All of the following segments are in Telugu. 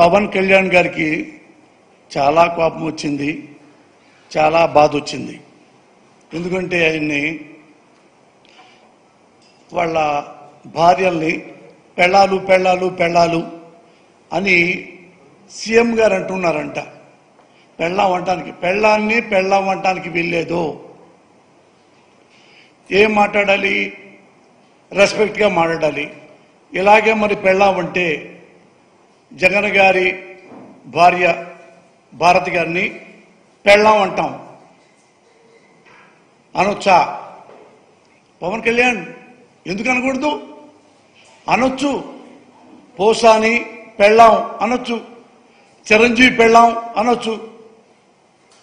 పవన్ కళ్యాణ్ గారికి చాలా కోపం వచ్చింది, చాలా బాధ వచ్చింది. ఎందుకంటే ఆయన్ని వాళ్ళ భార్యల్ని పెళ్ళాలు పెళ్ళాలు పెళ్ళాలు అని సీఎం గారు అంటున్నారంట. పెళ్ళాం అంటానికి, పెళ్ళాన్ని పెళ్ళాం అంటానికి వీల్లేదు. ఏం మాట్లాడాలి? రెస్పెక్ట్గా మాట్లాడాలి. ఇలాగే మరి పెళ్ళాం అంటే జగన్ గారి భార్య భారతి గారిని పెళ్ళాం అంటాం అనొచ్చా? పవన్ కళ్యాణ్ ఎందుకు అనకూడదు? అనొచ్చు. పోసాని పెళ్ళాం అనొచ్చు, చిరంజీవి పెళ్ళాం అనొచ్చు,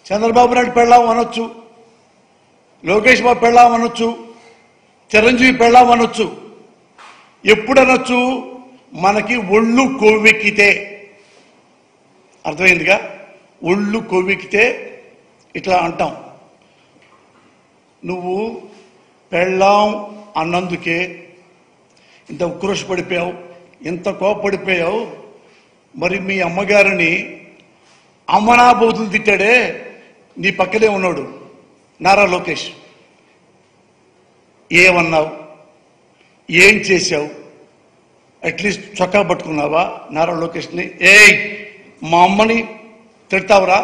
చంద్రబాబు నాయుడు పెళ్ళాం అనొచ్చు, లోకేష్ బాబు పెళ్ళాం అనొచ్చు, చిరంజీవి పెళ్ళాం అనొచ్చు. ఎప్పుడు అనొచ్చు? మనకి ఒళ్ళు కొవ్వెక్కితే. అర్థమైందిగా? ఒళ్ళు కొవ్వెక్కితే ఇట్లా అంటాం. నువ్వు పెళ్ళాం అన్నందుకే ఇంత ఉక్రోషపడిపోయావు, ఇంత కోపడిపోయావు. మరి మీ అమ్మగారిని అమ్మనాబోతులు తిట్టాడే నీ పక్కనే ఉన్నాడు నారా లోకేష్. ఏమన్నావు? ఏం చేశావు? అట్లీస్ట్ చొక్కా పట్టుకున్నావా నారా లోకేష్ని? ఏయ్, మా అమ్మని తిడతావురా?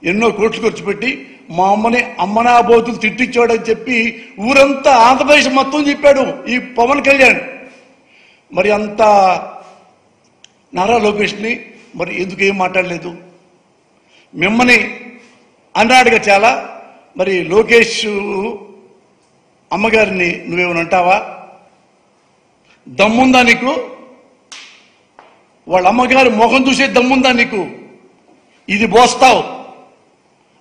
ఎన్నో కోట్లు ఖర్చు పెట్టి మా అమ్మని అమ్మనాబోతులు తిట్టించాడని చెప్పి ఊరంతా ఆంధ్రప్రదేశ్ మొత్తం చెప్పాడు ఈ పవన్ కళ్యాణ్. మరి అంత నారా లోకేష్ని మరి ఎందుకు ఏం మాట్లాడలేదు? మిమ్మల్ని అన్నాడుగా చాలా. మరి లోకేష్ అమ్మగారిని నువ్వేమని అంటావా? దమ్ముందా నీకు? వాళ్ళ అమ్మగారి ముఖం చూసే దమ్ముందా నీకు? ఇది పోస్తావు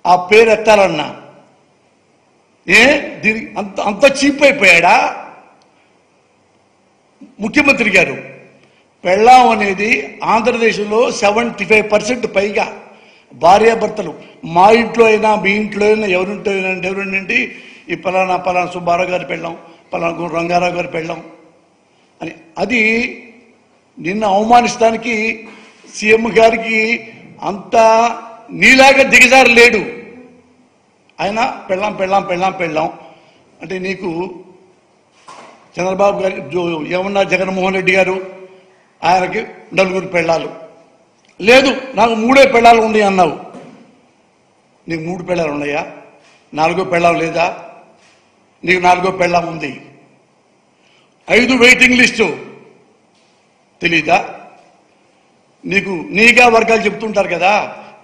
ఆ పేరు ఎత్తాలన్నా? దీనికి అంత చీప్ అయిపోయాడా ముఖ్యమంత్రి గారు? పెళ్ళాం అనేది ఆంధ్రదేశంలో 75% పైగా భార్యాభర్తలు. మా ఇంట్లో అయినా మీ ఇంట్లో అయినా ఎవరుంటే ఈ పలానా సుబ్బారావు గారి పెళ్ళాం, పలానా రంగారావు గారి పెళ్ళాం అని. అది నిన్న అవమానిస్తానికి సీఎం గారికి అంత నీలాగా దిగజారు లేడు. ఆయన పెళ్ళాం పెళ్ళాం పెళ్ళాం పెళ్ళాం అంటే నీకు చంద్రబాబు గారి ఏమన్నా జగన్మోహన్ రెడ్డి గారు ఆయనకి 4 పెళ్ళాలు లేదు, నాకు 3 పెళ్ళాలు ఉన్నాయి అన్నావు. నీకు 3 పెళ్ళాలు ఉన్నాయా? 4 పెళ్ళాలు లేదా? నీకు 4 పెళ్ళాం ఉంది. 5 వెయిటింగ్ లిస్టు తెలీదా నీకు? నీగా వర్గాలు చెప్తుంటారు కదా.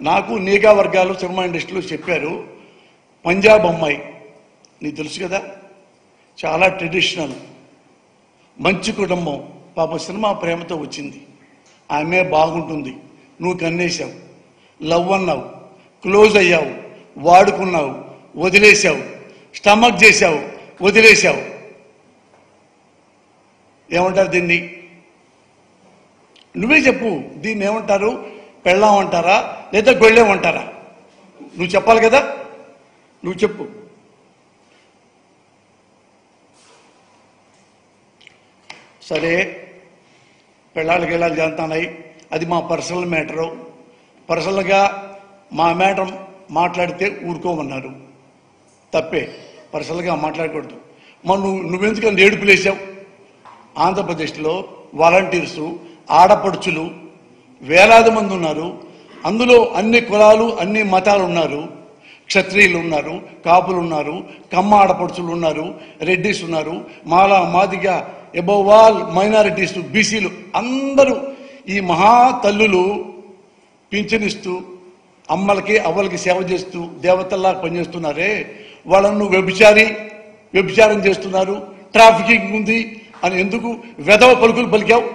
నాకు నీగా వర్గాలు సినిమా ఇండస్ట్రీలో చెప్పారు. పంజాబ్ అమ్మాయి నీకు తెలుసు కదా, చాలా ట్రెడిషనల్, మంచి కుటుంబం. పాప సినిమా ప్రేమతో వచ్చింది. ఆమె బాగుంటుంది. నువ్వు కన్నేశావు, లవ్ అన్నావు, క్లోజ్ అయ్యావు, వాడుకున్నావు, వదిలేశావు, స్టమక్ చేశావు, వదిలేశావు. ఏమంటారు దీన్ని? నువ్వే చెప్పు. దీన్ని ఏమంటారు? పెళ్ళాం అంటారా లేదా గొళ్ళేమంటారా? నువ్వు చెప్పాలి కదా, నువ్వు చెప్పు. సరే, పెళ్ళాలు గిళ్ళాలు జరుగుతున్నాయి, అది మా పర్సనల్ మ్యాటరు. పర్సనల్గా మా మ్యాటర్ మాట్లాడితే ఊరుకోమన్నారు. తప్పే, పర్సనల్గా మాట్లాడకూడదు. మరి నువ్వెందుకని ఏడుపులేసావు? ఆంధ్రప్రదేశ్లో వాలంటీర్సు, ఆడపడుచులు వేలాది మంది ఉన్నారు. అందులో అన్ని కులాలు, అన్ని మతాలు ఉన్నారు. క్షత్రియులు ఉన్నారు, కాపులు ఉన్నారు, కమ్మ ఆడపడుచులు ఉన్నారు, రెడ్డిస్ ఉన్నారు, మాలా మాదిగ, అబౌవ్ ఆల్ మైనారిటీస్, బీసీలు అందరూ ఈ మహా తల్లులు పింఛనిస్తూ అమ్మలకి అవ్వలకి సేవ చేస్తూ దేవతల్లా పనిచేస్తున్నారే, వాళ్ళను వ్యభిచారం చేస్తున్నారు, ట్రాఫికింగ్ ఉంది అని ఎందుకు వెధవ పలుకులు పలికావు?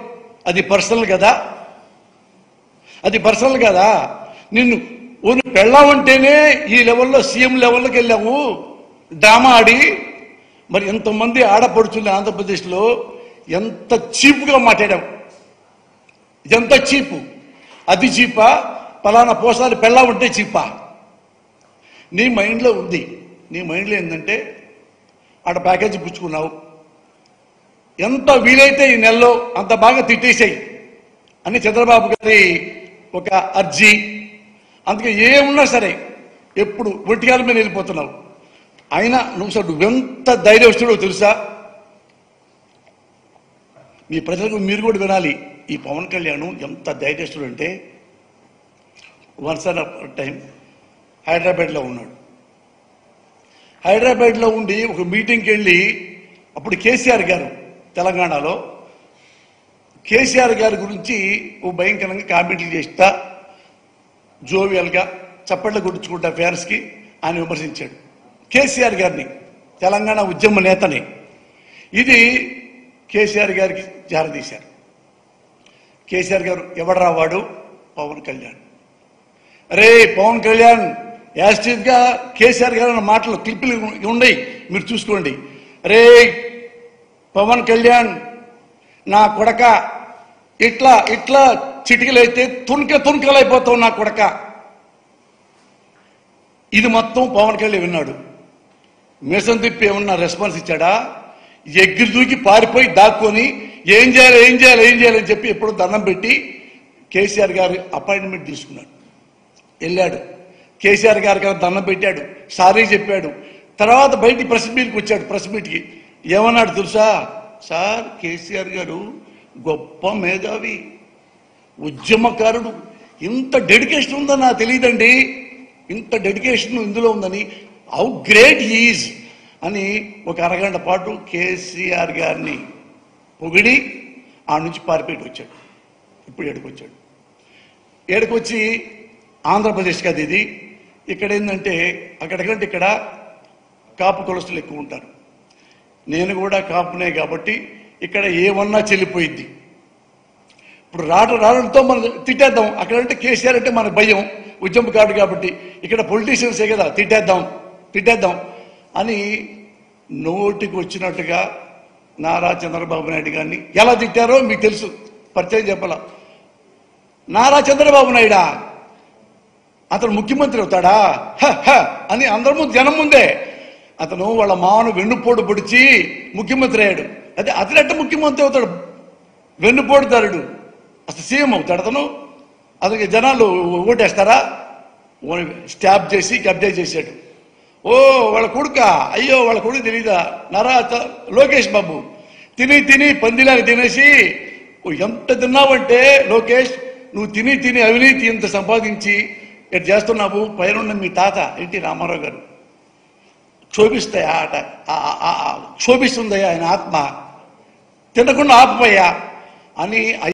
అది పర్సనల్ కదా, అది పర్సనల్ కదా. నిన్ను పెళ్ళామంటేనే ఈ లెవెల్లో సీఎం లెవెల్లోకి వెళ్ళావు డ్రామా ఆడి. మరి ఎంతమంది ఆడపడుచులు ఆంధ్రప్రదేశ్లో ఎంత చీప్గా మాట్లాడావు. ఎంత చీపు? అది చీపా? పలానా పోసారి పెళ్ళామంటే చీపా? నీ మైండ్లో ఉంది. నీ మైండ్లో ఏంటంటే ఆడ ప్యాకేజీ పుచ్చుకున్నావు, ఎంత వీలైతే ఈ నెలలో అంత బాగా తిట్టేసాయి అని చంద్రబాబు గారి ఒక అర్జీ. అందుకే ఏమున్నా సరే ఎప్పుడు ఒంటిగాల మీద వెళ్ళిపోతున్నావు. అయినా నువ్వెంత ధైర్యస్తుడో తెలుసా? మీ ప్రజలకు మీరు కూడా వినాలి. ఈ పవన్ కళ్యాణ్ ఎంత ధైర్యస్తుడు అంటే, వన్స్ ఆన్ టైం హైదరాబాద్లో ఉన్నాడు. హైదరాబాద్లో ఉండి ఒక మీటింగ్కి వెళ్ళి, అప్పుడు కేసీఆర్ గారు తెలంగాణలో, కేసీఆర్ గారి గురించి ఓ భయంకరంగా కామెంట్లు చేస్తా, జోవియల్గా చప్పట్లు కొట్టించుకుంటా ఫ్యాన్స్కి ఆయన విమర్శించాడు కేసీఆర్ గారిని, తెలంగాణ ఉద్యమ నేతని. ఇది కేసీఆర్ గారికి జారదీశారు. కేసీఆర్ గారు ఎవడరా వాడు? పవన్ కళ్యాణ్. అరే పవన్ కళ్యాణ్ యాస్టివ్గా కేసీఆర్ గారు అన్న మాటలు క్లిప్పులు ఉన్నాయి, మీరు చూసుకోండి. అరే పవన్ కళ్యాణ్ నా కొడక, ఇట్లా ఇట్లా చిటికలైతే తుణకలైపోతావు నా కొడక. ఇది మొత్తం పవన్ కళ్యాణ్ విన్నాడు. మీసం తిప్పి ఏమన్నా రెస్పాన్స్ ఇచ్చాడా? ఎగిరి దూకి పారిపోయి దాక్కొని ఏం చేయాలని చెప్పి ఎప్పుడు దండం పెట్టి కేసీఆర్ గారి అపాయింట్మెంట్ తీసుకున్నాడు. వెళ్ళాడు, కేసీఆర్ గారికి దండం పెట్టాడు, సారీ చెప్పాడు. తర్వాత బయటికి ప్రెస్ మీట్కి వచ్చాడు. ప్రెస్ మీట్కి ఏమన్నాడు తెలుసా? సార్ కేసీఆర్ గారు గొప్ప మేధావి, ఉద్యమకారుడు, ఇంత డెడికేషన్ ఉందని నాకు తెలియదండి, ఇంత డెడికేషన్ ఇందులో ఉందని, హౌ గ్రేట్ ఈజ్ అని ఒక అరగంట పాటు కేసీఆర్ గారిని పొగిడి ఆ నుంచి పారిపోయి వచ్చాడు. ఇప్పుడు ఏడుకొచ్చాడు. ఏడుకొచ్చి ఆంధ్రప్రదేశ్ కాదు ఇది. ఇక్కడ ఏంటంటే అక్కడికంటే ఇక్కడ కాపు కులస్తులు ఎక్కువ ఉంటారు. నేను కూడా కాపునే కాబట్టి ఇక్కడ ఏమన్నా చెల్లిపోయిద్ది. ఇప్పుడు రావడంతో మనం తిట్టేద్దాం. అక్కడంటే కేసీఆర్ అంటే మనకు భయం, ఉద్యమకారుడు కాబట్టి. ఇక్కడ పొలిటీషియన్సే కదా, తిట్టేద్దాం అని నోటికి వచ్చినట్టుగా నారా చంద్రబాబు నాయుడు గారిని ఎలా తిట్టారో మీకు తెలుసు, పరిచయం చెప్పాల. నారా చంద్రబాబు నాయుడా, అతను ముఖ్యమంత్రి అవుతాడా అని అందరి ముందు, జనం ముందే. అతను వాళ్ళ మామను వెన్నుపోటు పొడిచి ముఖ్యమంత్రి అయ్యాడు. అదే అతనెట్ట ముఖ్యమంత్రి అవుతాడు? వెన్నుపోటుదారుడు అసలు సీఎం అవుతాడు అతను? అతనికి జనాలు ఓటేస్తారా? స్టాప్ చేసి కబ్జా చేశాడు. ఓ వాళ్ళ కొడుక, అయ్యో వాళ్ళ కొడుకు తెలీదా? లోకేష్ బాబు తిని పందిలాగా తినేసి, ఎంత తిన్నావంటే లోకేష్, నువ్వు తిని అవినీతి ఇంత సంపాదించి ఎట్ చేస్తున్నావు. పైన మీ తాత ఎన్టీ రామారావు గారు క్షోభిస్తుందయ్యా ఆయన ఆత్మ, తినకుండా ఆపపోయా అని